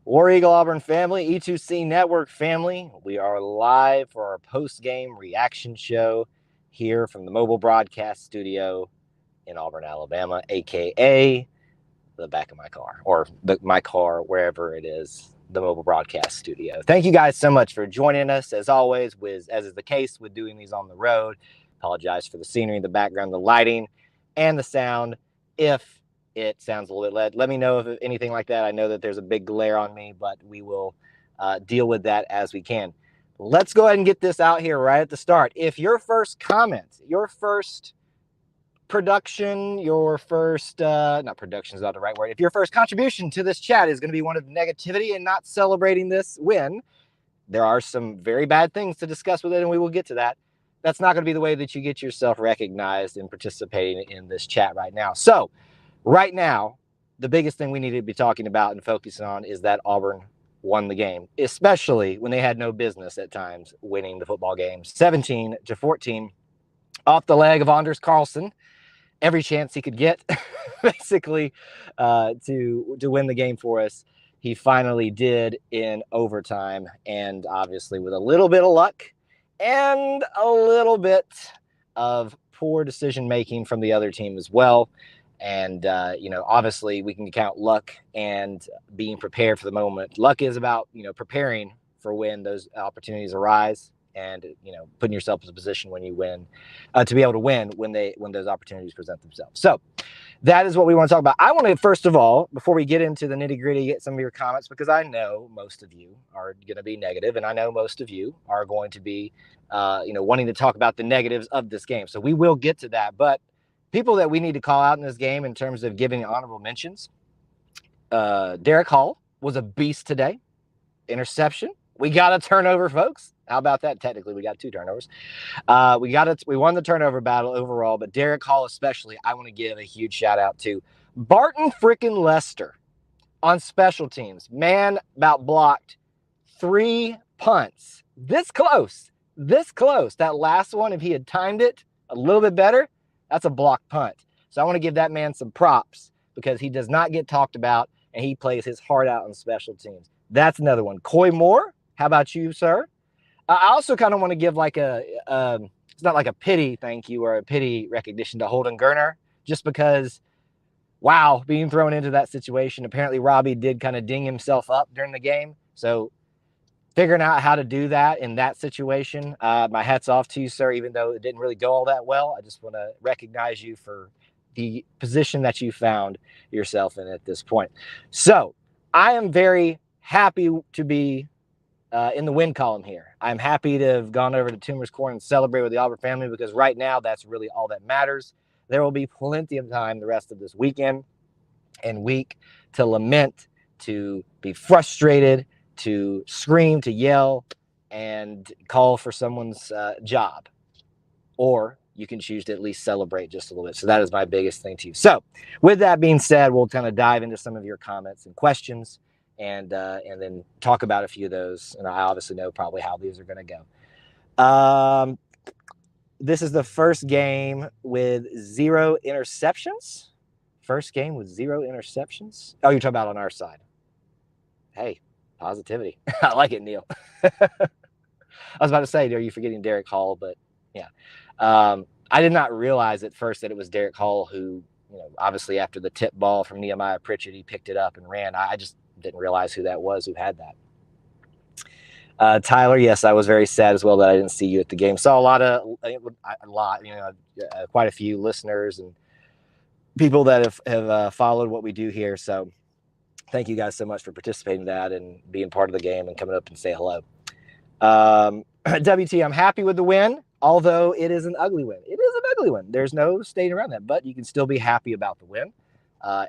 War Eagle Auburn family, E2C Network family, we are live for our post-game reaction show here from the mobile broadcast studio in Auburn, Alabama, aka the back of my car, or my car, wherever it is, the mobile broadcast studio. Thank you guys so much for joining us. As always, as is the case with doing these on the road, apologize for the scenery, the background, the lighting, and the sound. If it sounds a little bit, let me know if anything like that. I know that there's a big glare on me, but we will deal with that as we can. Let's go ahead and get this out here right at the start. If your first comment, your first production, your first, not production is not the right word, if your first contribution to this chat is going to be one of negativity and not celebrating this win, there are some very bad things to discuss with it, and we will get to that. That's not going to be the way that you get yourself recognized in participating in this chat right now. So right now, the biggest thing we need to be talking about and focusing on is that Auburn won the game, especially when they had no business at times winning the football game. 17-14 off the leg of Anders Carlson. Every chance he could get, basically, to win the game for us. He finally did in overtime, and obviously with a little bit of luck and a little bit of poor decision-making from the other team as well. And, obviously we can count luck and being prepared for the moment. Luck is about, preparing for when those opportunities arise and, putting yourself in a position when you win, to be able to win when those opportunities present themselves. So that is what we want to talk about. I want to, first of all, before we get into the nitty-gritty, get some of your comments, because I know most of you are going to be negative, and I know most of you are going to be, wanting to talk about the negatives of this game. So we will get to that. But people that we need to call out in this game in terms of giving honorable mentions, Derek Hall was a beast today. Interception. We got a turnover, folks. How about that? Technically, we got 2 turnovers. We won the turnover battle overall, but Derek Hall especially, I want to give a huge shout out to Barton frickin' Lester on special teams. Man, about blocked 3 punts. This close. That last one, if he had timed it a little bit better, that's a blocked punt. So I want to give that man some props because he does not get talked about, and he plays his heart out on special teams. That's another one. Coy Moore, how about you, sir? I also kind of want to give it's not like a pity thank you or a pity recognition to Holden Gerner, just because, wow, being thrown into that situation. Apparently Robbie did kind of ding himself up during the game. So figuring out how to do that in that situation, my hat's off to you, sir, even though it didn't really go all that well. I just want to recognize you for the position that you found yourself in at this point. So I am very happy to be in the win column here. I'm happy to have gone over to Toomer's Corner and celebrate with the Auburn family, because right now that's really all that matters. There will be plenty of time the rest of this weekend and week to lament, to be frustrated, to scream, to yell, and call for someone's job. Or you can choose to at least celebrate just a little bit. So that is my biggest thing to you. So with that being said, we'll kind of dive into some of your comments and questions, and then talk about a few of those. And I obviously know probably how these are going to go. This is the first game with 0 interceptions. First game with 0 interceptions. Oh, you're talking about on our side. Hey, positivity. I like it, Neil. I was about to say, are you forgetting Derek Hall? But yeah. I did not realize at first that it was Derek Hall who, obviously after the tip ball from Nehemiah Pritchett, he picked it up and ran. I just didn't realize who that was who had that. Tyler, yes, I was very sad as well that I didn't see you at the game. Saw quite a few listeners and people that have followed what we do here. So thank you guys so much for participating in that and being part of the game and coming up and say hello. WT, I'm happy with the win, although it is an ugly win. It is an ugly win. There's no stating around that, but you can still be happy about the win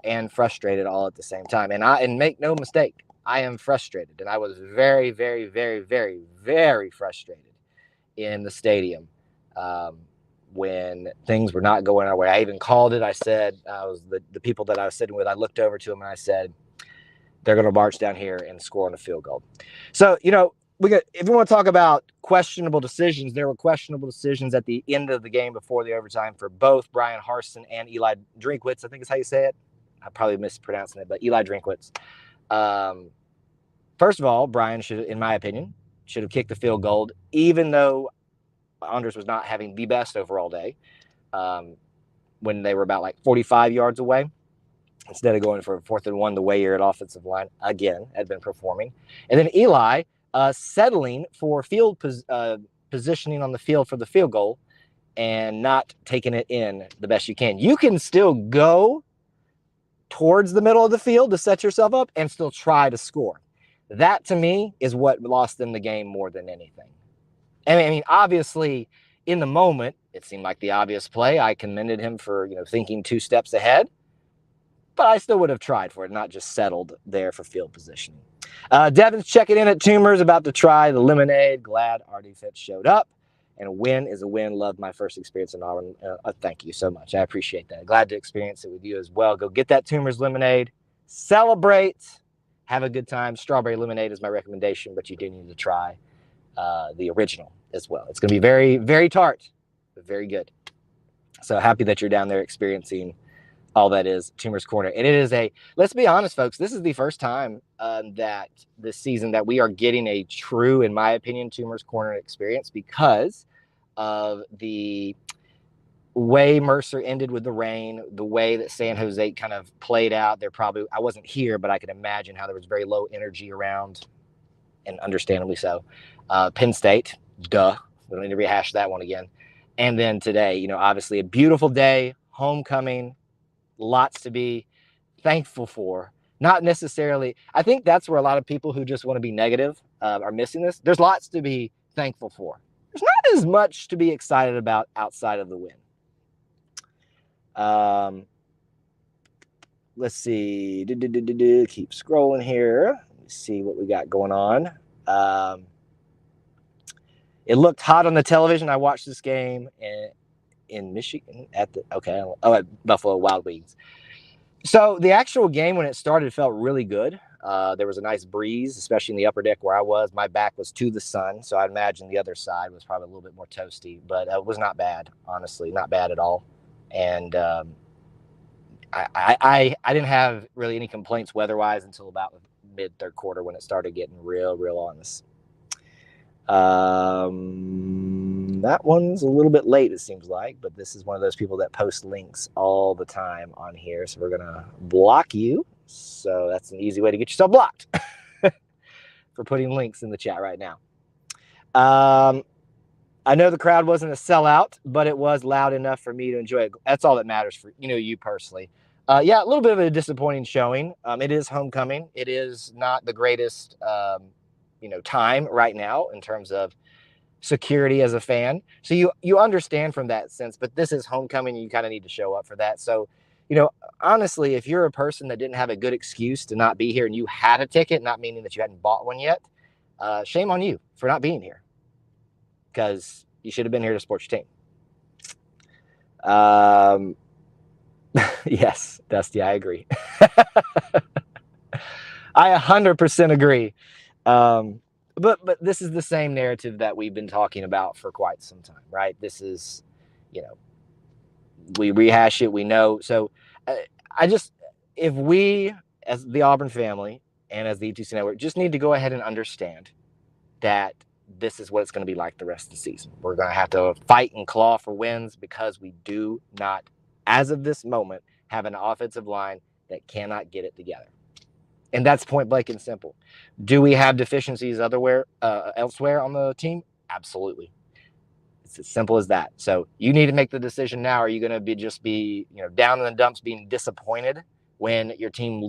and frustrated all at the same time. And make no mistake, I am frustrated, and I was very, very, very, very, very frustrated in the stadium when things were not going our way. I even called it. I said, the people that I was sitting with, I looked over to them and I said, they're going to march down here and score on a field goal. So, if you want to talk about questionable decisions, there were questionable decisions at the end of the game before the overtime for both Brian Harsin and Eli Drinkwitz. I think is how you say it. I'm probably mispronouncing it, but Eli Drinkwitz. First of all, Brian should, in my opinion, should have kicked the field goal, even though Anders was not having the best overall day. When they were about like 45 yards away, instead of going for 4th and 1 the way you're at offensive line, again, had been performing. And then Eli settling for field positioning on the field for the field goal and not taking it in the best you can. You can still go towards the middle of the field to set yourself up and still try to score. That, to me, is what lost them the game more than anything. I mean, obviously, in the moment, it seemed like the obvious play. I commended him for, thinking 2 steps ahead. But I still would have tried for it, not just settled there for field positioning. Devin's checking in at Tumors, about to try the lemonade. Glad Artie Fitz showed up. And a win is a win. Loved my first experience in Auburn. Thank you so much. I appreciate that. Glad to experience it with you as well. Go get that Tumors lemonade. Celebrate. Have a good time. Strawberry lemonade is my recommendation, but you do need to try the original as well. It's going to be very, very tart, but very good. So happy that you're down there experiencing all that is Tumors Corner. And it is let's be honest, folks, this is the first time that this season that we are getting a true, in my opinion, Tumors Corner experience because of the way Mercer ended with the rain, the way that San Jose kind of played out. I wasn't here, but I can imagine how there was very low energy around, and understandably so. Penn State, duh. We don't need to rehash that one again. And then today, obviously a beautiful day, homecoming, lots to be thankful for. Not necessarily, I think that's where a lot of people who just want to be negative are missing this. There's lots to be thankful for. There's not as much to be excited about outside of the win. Let's see. Keep scrolling here. Let me see what we got going on. It looked hot on the television. I watched this game in Michigan at Buffalo Wild Wings. So the actual game, when it started, felt really good. There was a nice breeze, especially in the upper deck where I was. My back was to the sun, so I'd imagine the other side was probably a little bit more toasty, but it was not bad, honestly, not bad at all. And I didn't have really any complaints weather-wise until about mid-third quarter when it started getting real honest. That one's a little bit late, it seems like, but this is one of those people that post links all the time on here, so we're gonna block you. So that's an easy way to get yourself blocked for putting links in the chat right now. I know the crowd wasn't a sellout, but it was loud enough for me to enjoy it. That's all that matters for you personally. Yeah, a little bit of a disappointing showing. It is homecoming. It is not the greatest time right now in terms of security as a fan. So you understand from that sense, but this is homecoming and you kind of need to show up for that. So, honestly, if you're a person that didn't have a good excuse to not be here and you had a ticket, not meaning that you hadn't bought one yet, shame on you for not being here, because you should have been here to support your team. Yes, Dusty, I agree. I 100% agree. But this is the same narrative that we've been talking about for quite some time, right? This is, we rehash it, we know. So if we, as the Auburn family and as the E2C Network, just need to go ahead and understand that this is what it's going to be like the rest of the season. We're going to have to fight and claw for wins because we do not, as of this moment, have an offensive line that cannot get it together. And that's point blank and simple. Do we have deficiencies elsewhere on the team? Absolutely. It's as simple as that. So you need to make the decision now. Are you going to be down in the dumps, being disappointed when your team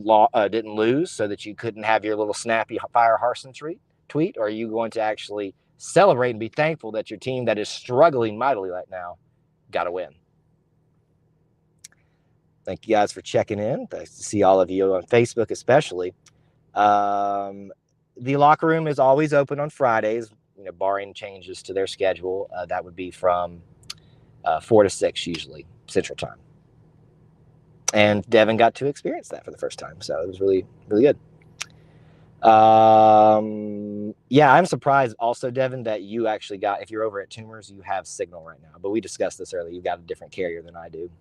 didn't lose, so that you couldn't have your little snappy fire Harsin tweet? Or are you going to actually celebrate and be thankful that your team that is struggling mightily right now got a win? Thank you guys for checking in. Thanks to see all of you on Facebook, especially. The locker room is always open on Fridays, barring changes to their schedule. That would be from 4 to 6, usually, Central Time. And Devin got to experience that for the first time, so it was really, really good. Yeah, I'm surprised also, Devin, that you actually got, if you're over at Tumors, you have signal right now. But we discussed this earlier. You've got a different carrier than I do.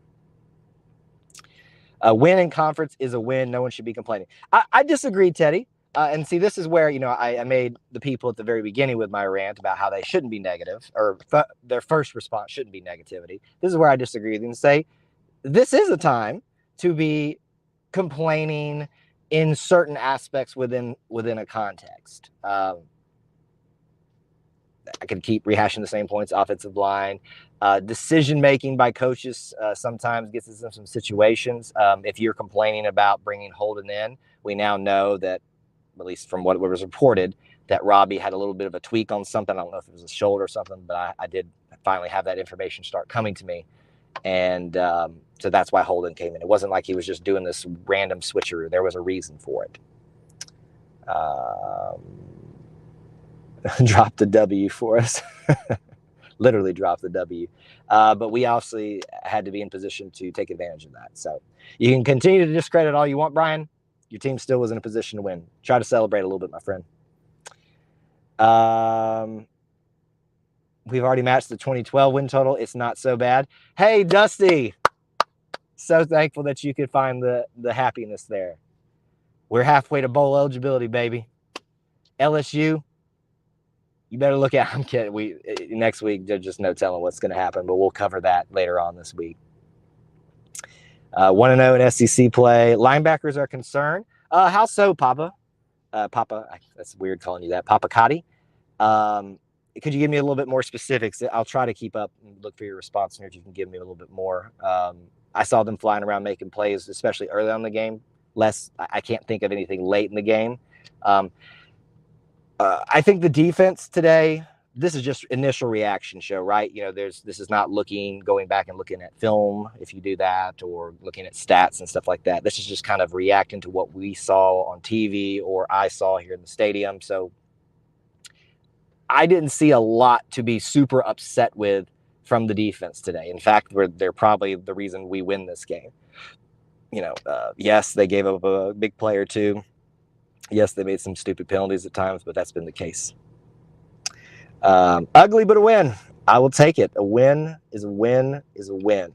A win in conference is a win. No one should be complaining. I disagree, Teddy. And see, this is where, I made the people at the very beginning with my rant about how they shouldn't be negative, or their first response shouldn't be negativity. This is where I disagree with you and say, this is a time to be complaining in certain aspects within a context. I could keep rehashing the same points. Offensive line, decision making by coaches sometimes gets us in some situations. If you're complaining about bringing Holden in, we now know that, at least from what was reported, that Robbie had a little bit of a tweak on something. I don't know if it was a shoulder or something, but I did finally have that information start coming to me. And so that's why Holden came in. It wasn't like he was just doing this random switcheroo. There was a reason for it. Dropped the W for us. Literally dropped the W. But we obviously had to be in position to take advantage of that. So you can continue to discredit all you want, Brian. Your team still was in a position to win. Try to celebrate a little bit, my friend. We've already matched the 2012 win total. It's not so bad. Hey, Dusty. So thankful that you could find the happiness there. We're halfway to bowl eligibility, baby. LSU, you better look at. I'm kidding. Next week, there's just no telling what's going to happen, but we'll cover that later on this week. 1-0 in SEC play. Linebackers are concerned. How so, Papa? Papa, that's weird calling you that. Papa Cotti. Could you give me a little bit more specifics? I'll try to keep up and look for your response here if you can give me a little bit more. I saw them flying around making plays, especially early on in the game. I can't think of anything late in the game. I think the defense today, this is just initial reaction show, right? This is not going back and looking at film if you do that, or looking at stats and stuff like that. This is just kind of reacting to what we saw on TV or I saw here in the stadium. So I didn't see a lot to be super upset with from the defense today. In fact, they're probably the reason we win this game. Yes, they gave up a big play or two. Yes, they made some stupid penalties at times, but that's been the case. Ugly, but a win. I will take it. A win is a win is a win.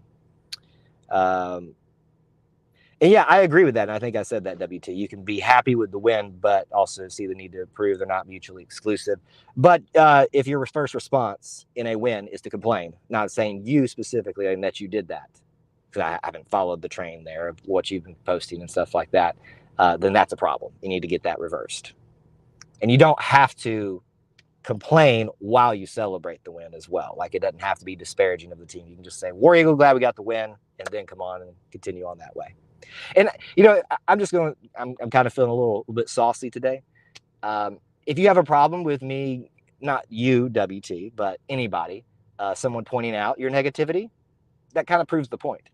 And yeah, I agree with that. And I think I said that, WT. You can be happy with the win, but also see the need to prove they're not mutually exclusive. But if your first response in a win is to complain, not saying you specifically and that you did that, because I haven't followed the train there of what you've been posting and stuff like that, then that's a problem. You need to get that reversed. And you don't have to complain while you celebrate the win as well. Like, it doesn't have to be disparaging of the team. You can just say, War Eagle, glad we got the win, and then come on and continue on that way. And, I'm kind of feeling a little bit saucy today. If you have a problem with me, not you, WT, but anybody, someone pointing out your negativity, that kind of proves the point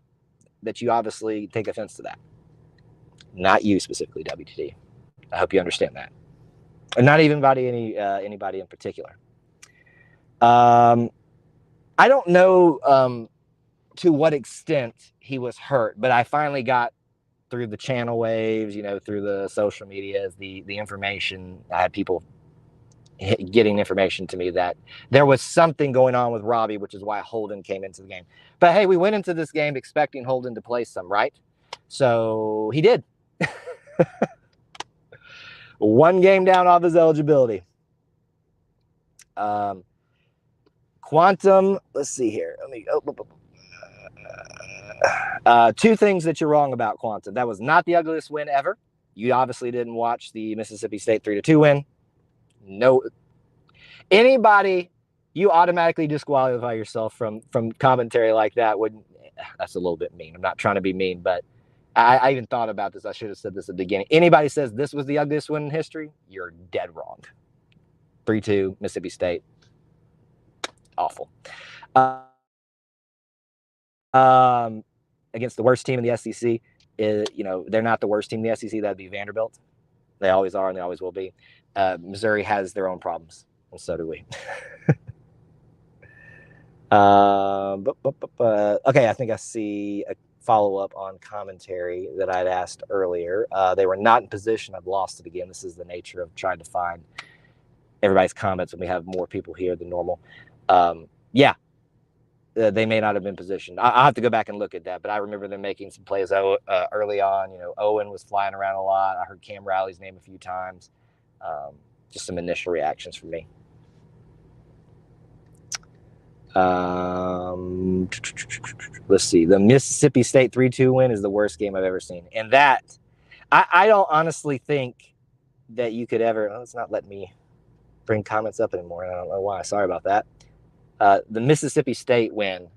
that you obviously take offense to that. Not you specifically, WT. I hope you understand that. And not even anybody in particular. I don't know to what extent he was hurt, but I finally got through the channel waves, through the social medias, the information. I had people getting information to me that there was something going on with Robbie, which is why Holden came into the game. But hey, we went into this game expecting Holden to play some, right? So he did. One game down off his eligibility. Quantum, let's see here. Let me two things that you're wrong about, Quantum. That was not the ugliest win ever. You obviously didn't watch the Mississippi State 3-2 win. No. Anybody, you automatically disqualify yourself from commentary like that. That's a little bit mean. I'm not trying to be mean, but I even thought about this. I should have said this at the beginning. Anybody says this was the ugliest win in history, you're dead wrong. 3-2, Mississippi State. Awful. Against the worst team in the SEC, they're not the worst team in the SEC. That'd be Vanderbilt. They always are, and they always will be. Missouri has their own problems, and so do we. Okay, I think I see a follow-up on commentary that I'd asked earlier. They were not in position. I've lost it again. This is the nature of trying to find everybody's comments when we have more people here than normal. Yeah. they may not have been positioned. I'll have to go back and look at that, but I remember them making some plays early on. Owen was flying around a lot. I heard Cam Riley's name a few times. Just some initial reactions from me. Let's see. The Mississippi State 3-2 win is the worst game I've ever seen. And that, I don't honestly think that you could ever, it's not letting me bring comments up anymore. And I don't know why. Sorry about that. The Mississippi State win.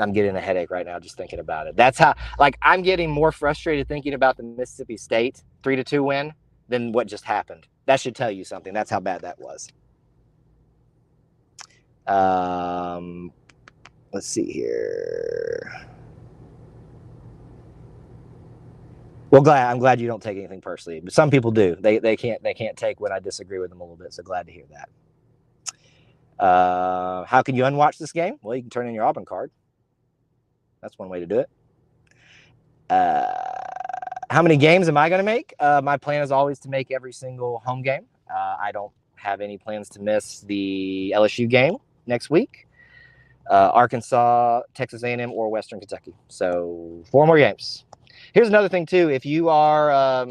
I'm getting a headache right now just thinking about it. That's how, I'm getting more frustrated thinking about the Mississippi State 3-2 win than what just happened. That should tell you something. That's how bad that was. Let's see here. Well, I'm glad you don't take anything personally, but some people do. They can't take when I disagree with them a little bit. So glad to hear that. How can you unwatch this game? Well, you can turn in your Auburn card. That's one way to do it. How many games am I going to make? My plan is always to make every single home game. I don't have any plans to miss the LSU game next week, Arkansas, Texas A&M, or Western Kentucky. So 4 more games. Here's another thing too. If you are,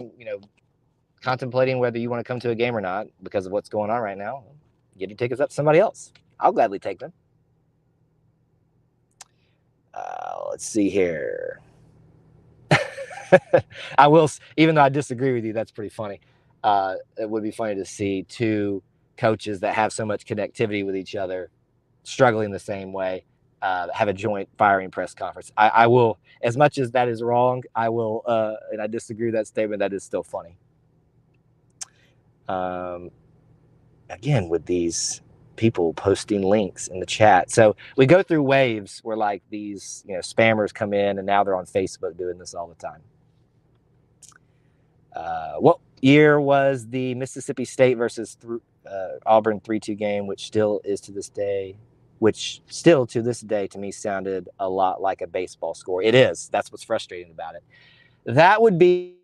contemplating whether you want to come to a game or not because of what's going on right now, get your tickets up to somebody else. I'll gladly take them. Let's see here. I will, even though I disagree with you, that's pretty funny. It would be funny to see 2 coaches that have so much connectivity with each other struggling the same way, have a joint firing press conference. I will, as much as that is wrong, I will, and I disagree with that statement, that is still funny. Again, with these people posting links in the chat. So we go through waves where these, spammers come in and now they're on Facebook doing this all the time. What year was the Mississippi State versus Auburn 3-2 game, which still to this day to me sounded a lot like a baseball score? It is. That's what's frustrating about it. That would be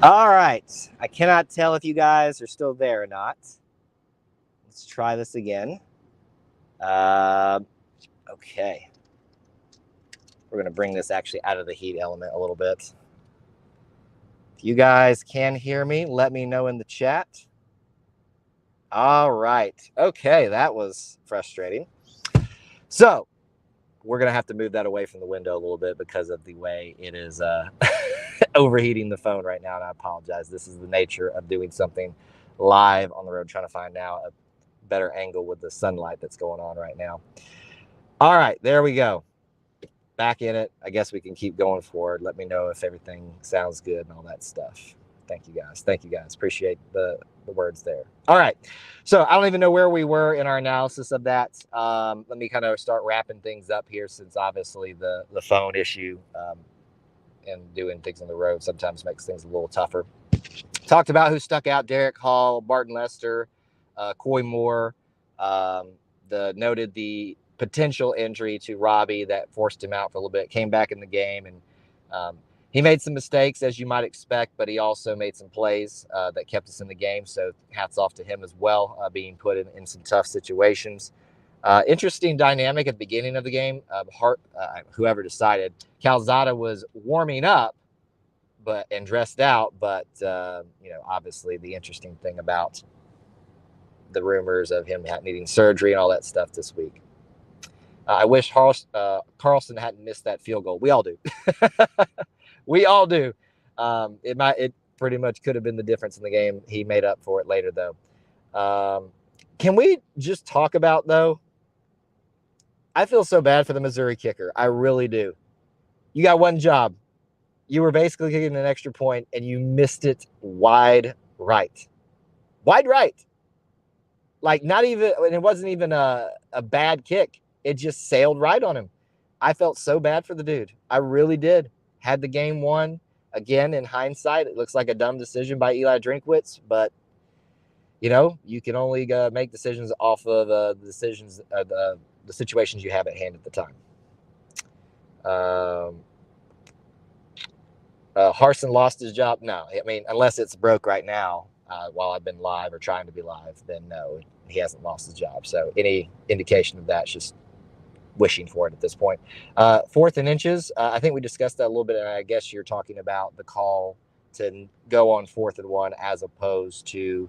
all right. I cannot tell if you guys are still there or not. Let's try this again. Okay. We're going to bring this actually out of the heat element a little bit. If you guys can hear me, let me know in the chat. All right. Okay, that was frustrating. So, we're going to have to move that away from the window a little bit because of the way it is overheating the phone right now, and I apologize. This is the nature of doing something live on the road, trying to find now a better angle with the sunlight that's going on right now. All right, there we go. Back in it. I guess we can keep going forward. Let me know if everything sounds good and all that stuff. Thank you guys. Appreciate the words there. All right. So I don't even know where we were in our analysis of that. Let me kind of start wrapping things up here, since obviously the phone issue and doing things on the road sometimes makes things a little tougher. Talked about who stuck out: Derek Hall, Barton Lester, Coy Moore. Noted the potential injury to Robbie that forced him out for a little bit. Came back in the game, and he made some mistakes, as you might expect, but he also made some plays that kept us in the game. So hats off to him as well, being put in some tough situations. Interesting dynamic at the beginning of the game. Whoever decided, Calzada was warming up and dressed out, but obviously the interesting thing about the rumors of him needing surgery and all that stuff this week. I wish Carlson hadn't missed that field goal. We all do. We all do. It pretty much could have been the difference in the game. He made up for it later, though. Can we just talk about, though? I feel so bad for the Missouri kicker. I really do. You got one job. You were basically kicking an extra point, and you missed it wide right. Wide right. Like, not even, and it wasn't even a bad kick. It just sailed right on him. I felt so bad for the dude. I really did. Had the game won. Again, in hindsight, it looks like a dumb decision by Eli Drinkwitz, but, you can only make decisions off of the situations you have at hand at the time. Harsin lost his job? No. I mean, unless it's broke right now while I've been live or trying to be live, then no, he hasn't lost his job. So any indication of that's just wishing for it at this point. 4th and inches. I think we discussed that a little bit, and I guess you're talking about the call to go on 4th and 1 as opposed to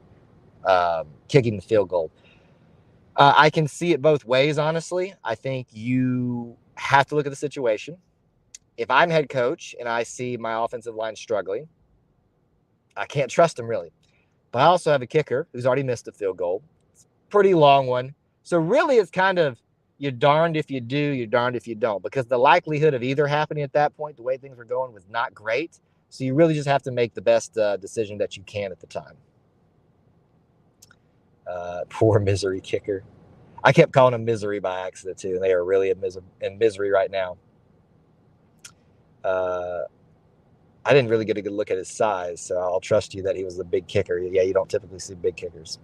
kicking the field goal. I can see it both ways, honestly. I think you have to look at the situation. If I'm head coach and I see my offensive line struggling, I can't trust him really. But I also have a kicker who's already missed a field goal. It's a pretty long one. So really it's kind of, you're darned if you do, you're darned if you don't, because the likelihood of either happening at that point, the way things were going, was not great. So you really just have to make the best decision that you can at the time. Poor Misery kicker. I kept calling him Misery by accident too, and they are really in misery right now. I didn't really get a good look at his size, so I'll trust you that he was the big kicker. Yeah, you don't typically see big kickers.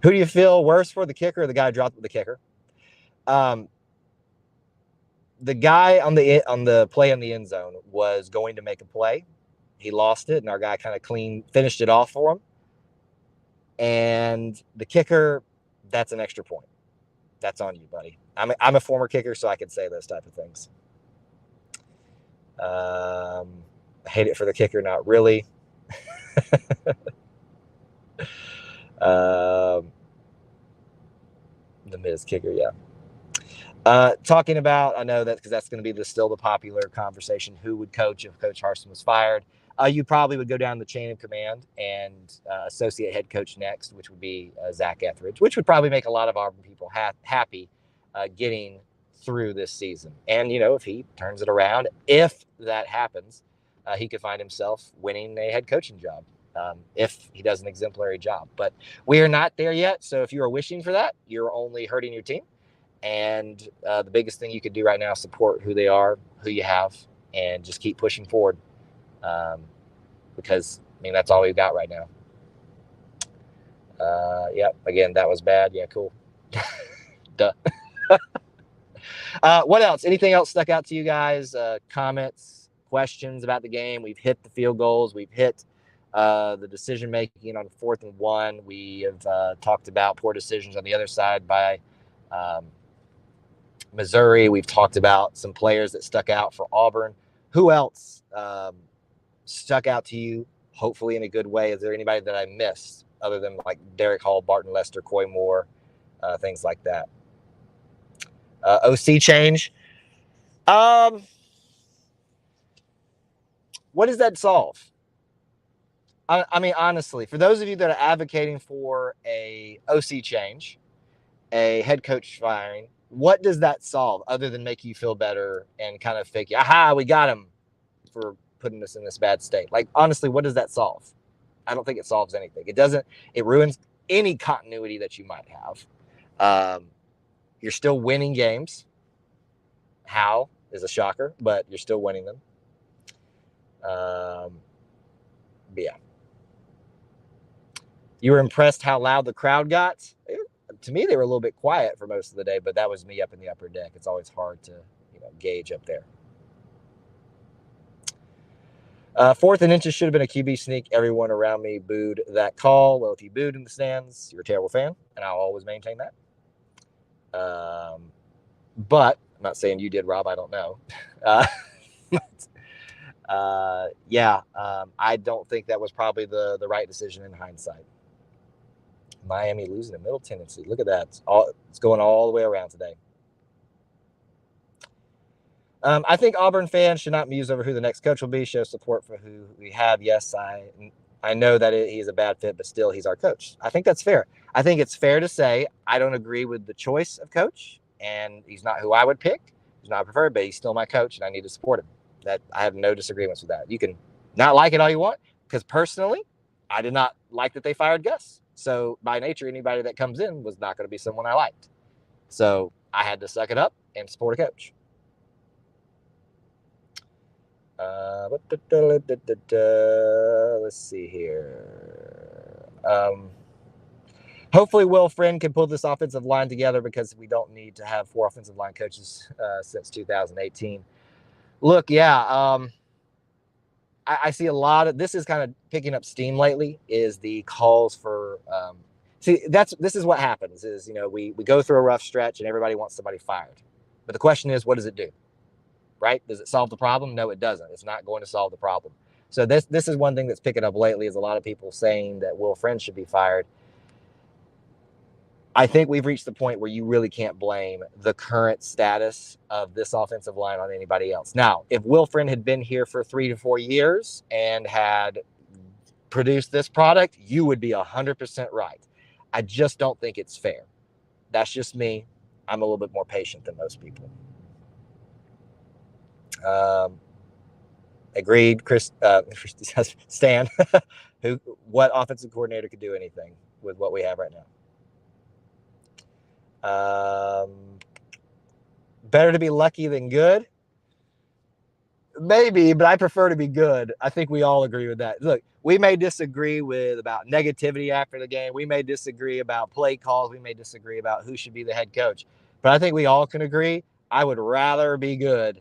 Who do you feel worse for, the kicker or the guy who dropped the kicker? The guy on the play in the end zone was going to make a play. He lost it, and our guy kind of finished it off for him. And the kicker, that's an extra point. That's on you, buddy. I'm a former kicker, so I can say those type of things. I hate it for the kicker, not really. The Miz kicker, yeah. Talking about, I know that because that's going to be still the popular conversation, who would coach if Coach Harsin was fired. You probably would go down the chain of command and associate head coach next, which would be Zach Etheridge, which would probably make a lot of Auburn people happy getting through this season. And, if he turns it around, if that happens, he could find himself winning a head coaching job if he does an exemplary job. But we are not there yet. So if you are wishing for that, you're only hurting your team. And the biggest thing you could do right now is support who they are, who you have, and just keep pushing forward. Because, that's all we've got right now. Again, that was bad. Yeah, cool. Duh. What else? Anything else stuck out to you guys? Comments, questions about the game? We've hit the field goals. We've hit the decision-making on 4th and 1. We have talked about poor decisions on the other side by Missouri. We've talked about some players that stuck out for Auburn. Who else stuck out to you, hopefully in a good way? Is there anybody that I missed other than like Derek Hall, Barton Lester, Coy Moore, things like that? OC change. What does that solve? I mean, honestly, for those of you that are advocating for a OC change, a head coach firing, what does that solve other than make you feel better and kind of figure, aha, we got him for putting us in this bad state? Like, honestly, what does that solve? I don't think it solves anything. It doesn't. It ruins any continuity that you might have. You're still winning games. How is a shocker, but you're still winning them. But yeah. You were impressed how loud the crowd got? To me, they were a little bit quiet for most of the day, but that was me up in the upper deck. It's always hard to gauge up there. 4th and inches should have been a QB sneak. Everyone around me booed that call. Well, if you booed in the stands, you're a terrible fan, and I'll always maintain that. But I'm not saying you did, Rob. I don't know. I don't think that was probably the right decision in hindsight. Miami losing to Middle Tennessee. Look at that. It's going all the way around today. I think Auburn fans should not muse over who the next coach will be. Show support for who we have. Yes, I know that he's a bad fit, but still, he's our coach. I think that's fair. I think it's fair to say I don't agree with the choice of coach, and he's not who I would pick. He's not preferred, but he's still my coach, and I need to support him. That I have no disagreements with that. You can not like it all you want, because personally, I did not like that they fired Gus. So by nature, anybody that comes in was not going to be someone I liked. So I had to suck it up and support a coach. Let's see here. Hopefully Will Friend can pull this offensive line together, because we don't need to have 4 offensive line coaches since 2018. Look, yeah, I see a lot of this is kind of picking up steam lately. Is the calls for this is what happens is we go through a rough stretch and everybody wants somebody fired, but the question is, what does it do? Right? Does it solve the problem? No, it doesn't. It's not going to solve the problem. So this is one thing that's picking up lately, is a lot of people saying that Will Friend should be fired. I think we've reached the point where you really can't blame the current status of this offensive line on anybody else. Now, if Will Friend had been here for 3 to 4 years and had produced this product, you would be 100% right. I just don't think it's fair. That's just me. I'm a little bit more patient than most people. Agreed, Chris. Stan. What offensive coordinator could do anything with what we have right now? Better to be lucky than good. Maybe, but I prefer to be good. I think we all agree with that. Look, we may disagree about negativity after the game. We may disagree about play calls. We may disagree about who should be the head coach. But I think we all can agree I would rather be good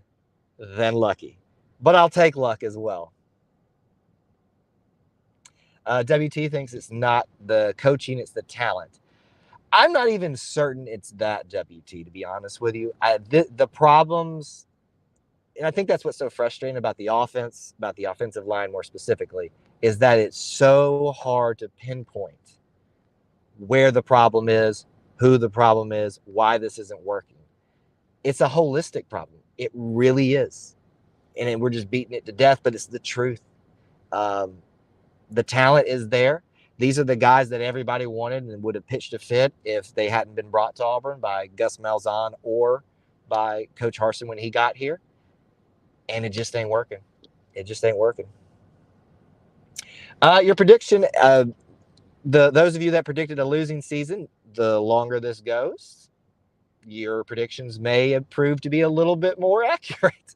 than lucky. But I'll take luck as well. WT thinks it's not the coaching, it's the talent. I'm not even certain it's that, WT, to be honest with you. The problems, and I think that's what's so frustrating about the offense, about the offensive line more specifically, is that it's so hard to pinpoint where the problem is, who the problem is, why this isn't working. It's a holistic problem. It really is. And we're just beating it to death, but it's the truth. The talent is there. These are the guys that everybody wanted and would have pitched a fit if they hadn't been brought to Auburn by Gus Malzahn or by Coach Harsin when he got here. And it just ain't working. It just ain't working. Your prediction, those of you that predicted a losing season, the longer this goes, your predictions may prove to be a little bit more accurate.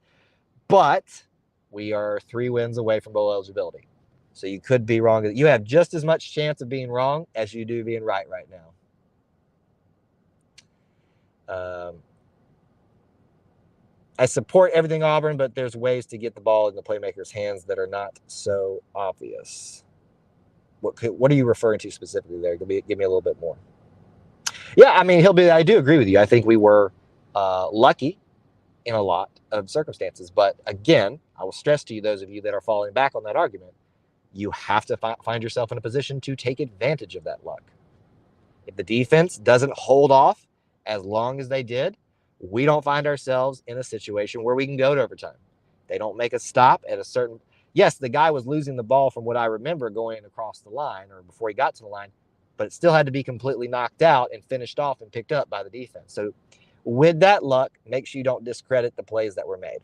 But we are 3 wins away from bowl eligibility. So you could be wrong. You have just as much chance of being wrong as you do being right now. I support everything Auburn, but there's ways to get the ball in the playmakers' hands that are not so obvious. What are you referring to specifically there? Give me a little bit more. Yeah, I mean, I do agree with you. I think we were lucky in a lot of circumstances. But again, I will stress to you, those of you that are falling back on that argument, you have to find yourself in a position to take advantage of that luck. If the defense doesn't hold off as long as they did, we don't find ourselves in a situation where we can go to overtime. They don't make a stop at a certain. Yes, the guy was losing the ball from what I remember going across the line or before he got to the line, but it still had to be completely knocked out and finished off and picked up by the defense. So with that luck, make sure you don't discredit the plays that were made.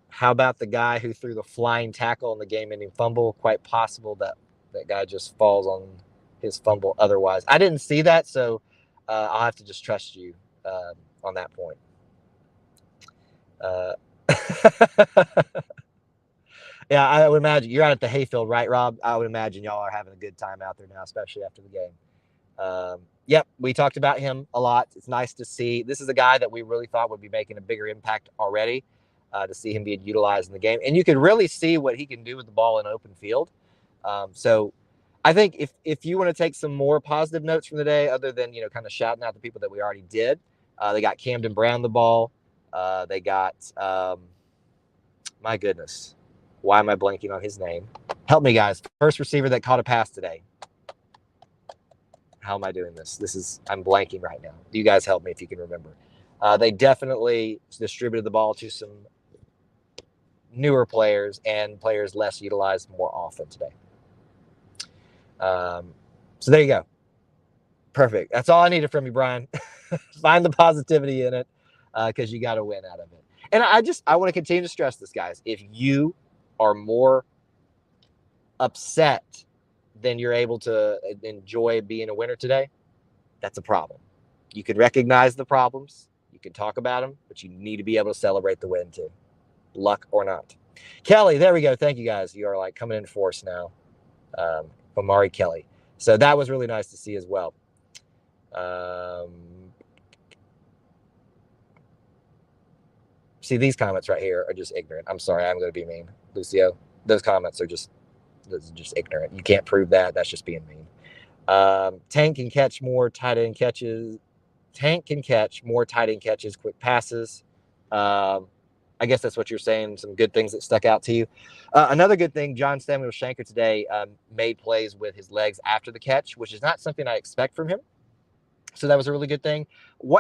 How about the guy who threw the flying tackle in the game-ending fumble? Quite possible that that guy just falls on his fumble otherwise. I didn't see that, so I'll have to just trust you on that point. Yeah, I would imagine you're out at the hayfield, right, Rob? I would imagine y'all are having a good time out there now, especially after the game. Yep, we talked about him a lot. It's nice to see. This is a guy that we really thought would be making a bigger impact already. To see him being utilized in the game, and you can really see what he can do with the ball in open field. So I think if you want to take some more positive notes from the day, other than kind of shouting out the people that we already did, they got Camden Brown the ball. They got my goodness, why am I blanking on his name? Help me, guys. First receiver that caught a pass today. How am I doing this? I'm blanking right now. You guys help me if you can remember. They definitely distributed the ball to some newer players and players less utilized more often today. So there you go. Perfect. That's all I needed from you, Brian. Find the positivity in it because you got to win out of it. And I want to continue to stress this, guys. If you are more upset than you're able to enjoy being a winner today, that's a problem. You can recognize the problems. You can talk about them, but you need to be able to celebrate the win too. Luck or not. Kelly, there we go. Thank you, guys. You are like coming in force now. Omari Kelly. So that was really nice to see as well. See, these comments right here are just ignorant. I'm sorry, I'm going to be mean. Lucio, those comments are just ignorant. You can't prove that. That's just being mean. Tank can catch more tight end catches. Tank can catch more tight end catches, quick passes. I guess that's what you're saying. Some good things that stuck out to you. Another good thing, John Samuel Shanker today made plays with his legs after the catch, which is not something I expect from him. So that was a really good thing.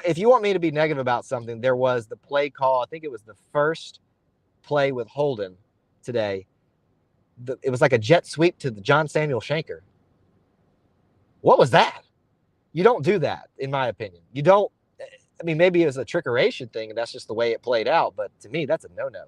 If you want me to be negative about something, there was the play call. I think it was the first play with Holden today. It was like a jet sweep to the John Samuel Shanker. What was that? You don't do that, in my opinion. You don't. I mean, maybe it was a trickeration thing, and that's just the way it played out. But to me, that's a no-no.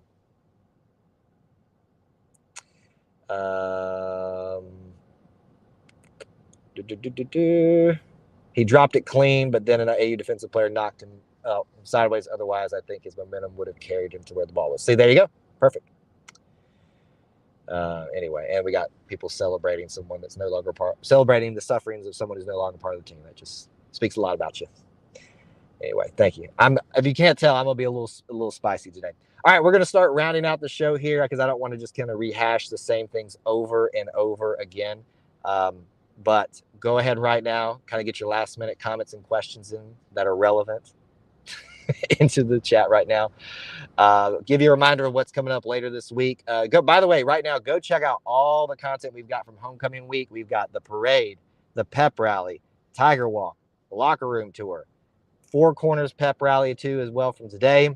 He dropped it clean, but then an AU defensive player knocked him sideways. Otherwise, I think his momentum would have carried him to where the ball was. See, there you go. Perfect. Anyway, and we got people celebrating someone that's no longer celebrating the sufferings of someone who's no longer part of the team. That just speaks a lot about you. Anyway, thank you. If you can't tell, I'm gonna be a little spicy today. All right, we're gonna start rounding out the show here because I don't want to just kind of rehash the same things over and over again. But go ahead right now, kind of get your last minute comments and questions in that are relevant into the chat right now. Give you a reminder of what's coming up later this week. By the way, right now, go check out all the content we've got from homecoming week. We've got the parade, the pep rally, Tiger Walk, the locker room tour, Four Corners pep rally too as well from today.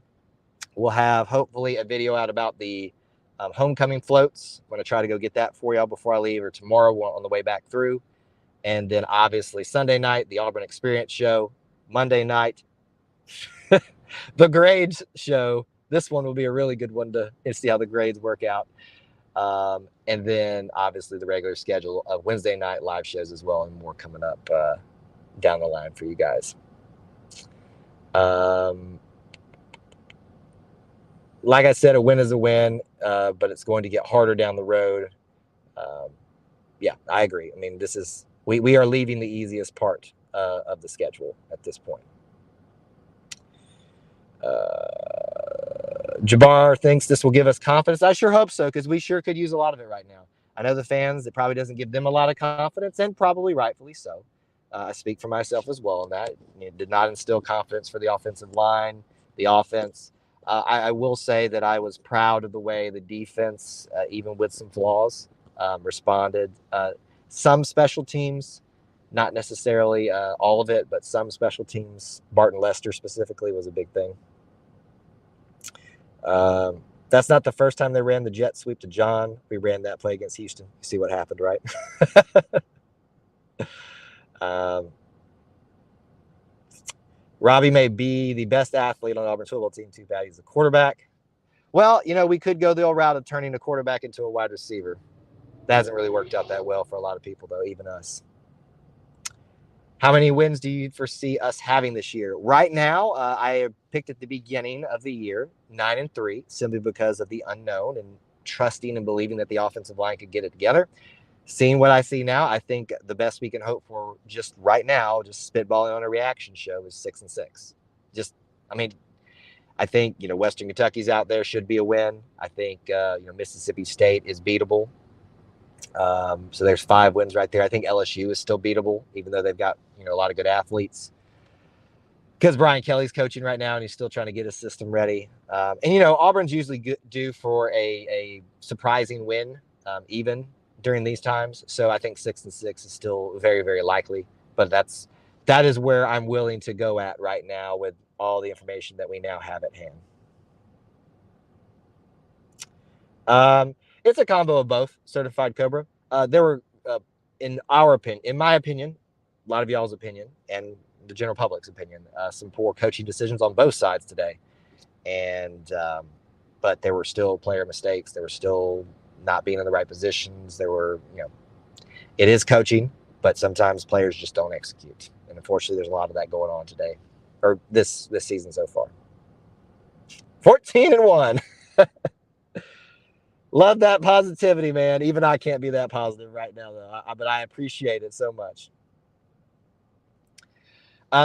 We'll have hopefully a video out about the homecoming floats. I'm going to try to go get that for y'all before I leave or tomorrow on the way back through. And then obviously Sunday night, the Auburn Experience show. Monday night, the grades show. This one will be a really good one to see how the grades work out. And then obviously the regular schedule of Wednesday night live shows as well, and more coming up down the line for you guys. Like I said, a win is a win, but it's going to get harder down the road. Yeah, I agree. I mean, we are leaving the easiest part of the schedule at this point. Jabbar thinks this will give us confidence. I sure hope so, because we sure could use a lot of it right now. I know the fans, it probably doesn't give them a lot of confidence, and probably rightfully so. I speak for myself as well on that. It did not instill confidence for the offensive line, the offense. I will say that I was proud of the way the defense, even with some flaws, responded. Some special teams Not necessarily all of it, but some special teams. Barton Lester specifically was a big thing. That's not the first time they ran the jet sweep to John. We ran that play against Houston. You see what happened, right? Robbie may be the best athlete on Auburn's football team. Too bad he's a quarterback. Well, we could go the old route of turning a quarterback into a wide receiver. That hasn't really worked out that well for a lot of people, though, even us. How many wins do you foresee us having this year? Right now, I picked at the beginning of the year 9-3, simply because of the unknown and trusting and believing that the offensive line could get it together. Seeing what I see now, I think the best we can hope for just right now, just spitballing on a reaction show, is 6-6. I think Western Kentucky's out there, should be a win. I think Mississippi State is beatable. So there's 5 wins right there. I think LSU is still beatable, even though they've got a lot of good athletes. Because Brian Kelly's coaching right now, and he's still trying to get his system ready. Auburn's usually due for a surprising win, even during these times. So I think 6-6 is still very, very likely. But that is where I'm willing to go at right now with all the information that we now have at hand. It's a combo of both, Certified Cobra. There were, in my opinion, a lot of y'all's opinion, and the general public's opinion, some poor coaching decisions on both sides today. But there were still player mistakes. There were still not being in the right positions. There were, it is coaching, but sometimes players just don't execute. And unfortunately, there's a lot of that going on today, or this season so far. 14-1. Love that positivity, man. Even I can't be that positive right now, though. But I appreciate it so much.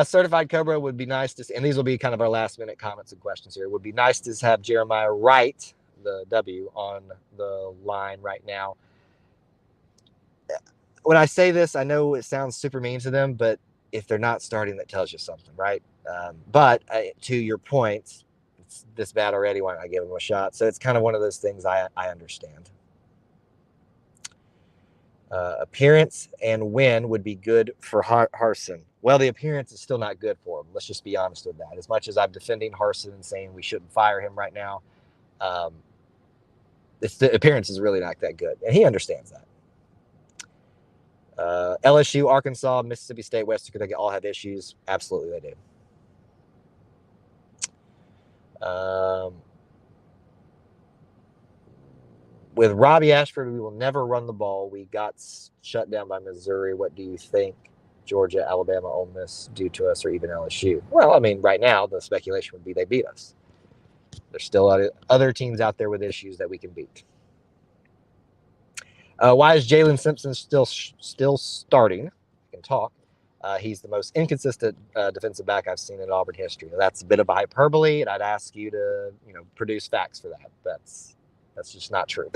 Certified Cobra would be nice to see, and these will be kind of our last-minute comments and questions here. It would be nice to have Jeremiah Wright, the W, on the line right now. When I say this, I know it sounds super mean to them, but if they're not starting, that tells you something, right? But to your point, it's this bad already. Why not give him a shot? So it's kind of one of those things I understand. Appearance and win would be good for Harsin. Well, the appearance is still not good for him. Let's just be honest with that. As much as I'm defending Harsin and saying we shouldn't fire him right now, the appearance is really not that good, and he understands that. LSU, Arkansas, Mississippi State, Western Kentucky all have issues. Absolutely, they do. With Robbie Ashford, we will never run the ball. We got shut down by Missouri. What do you think? Georgia, Alabama, Ole Miss due to us, or even LSU? Well, right now the speculation would be they beat us. There's still other teams out there with issues that we can beat. Why is Jalen Simpson still starting? I can talk. He's the most inconsistent defensive back I've seen in Auburn history. That's a bit of a hyperbole, and I'd ask you to produce facts for that. That's just not true.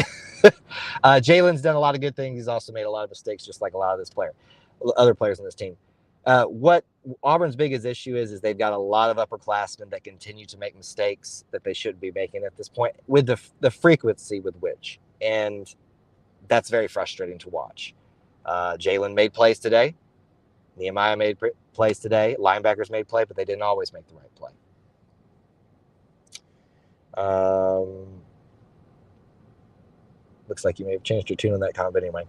Jalen's done a lot of good things. He's also made a lot of mistakes, just like a lot of other players on this team. What Auburn's biggest issue is they've got a lot of upperclassmen that continue to make mistakes that they shouldn't be making at this point, with the frequency with which. And that's very frustrating to watch. Jalen made plays today. Nehemiah made plays today. Linebackers made play, but they didn't always make the right play. Looks like you may have changed your tune on that comment, but anyway.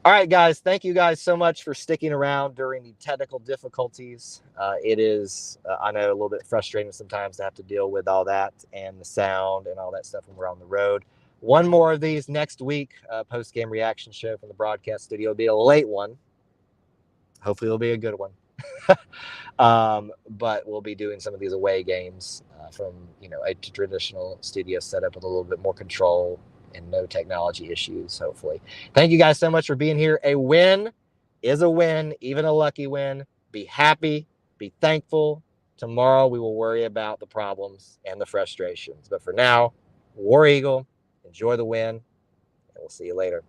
All right, guys. Thank you guys so much for sticking around during the technical difficulties. It is, I know, a little bit frustrating sometimes to have to deal with all that and the sound and all that stuff when we're on the road. One more of these next week, post-game reaction show from the broadcast studio. It'll be a late one. Hopefully it'll be a good one. But we'll be doing some of these away games from a traditional studio setup with a little bit more control and no technology issues, hopefully. Thank you guys so much for being here. A win is a win, even a lucky win. Be happy, be thankful. Tomorrow we will worry about the problems and the frustrations. But for now, War Eagle, enjoy the win, and we'll see you later.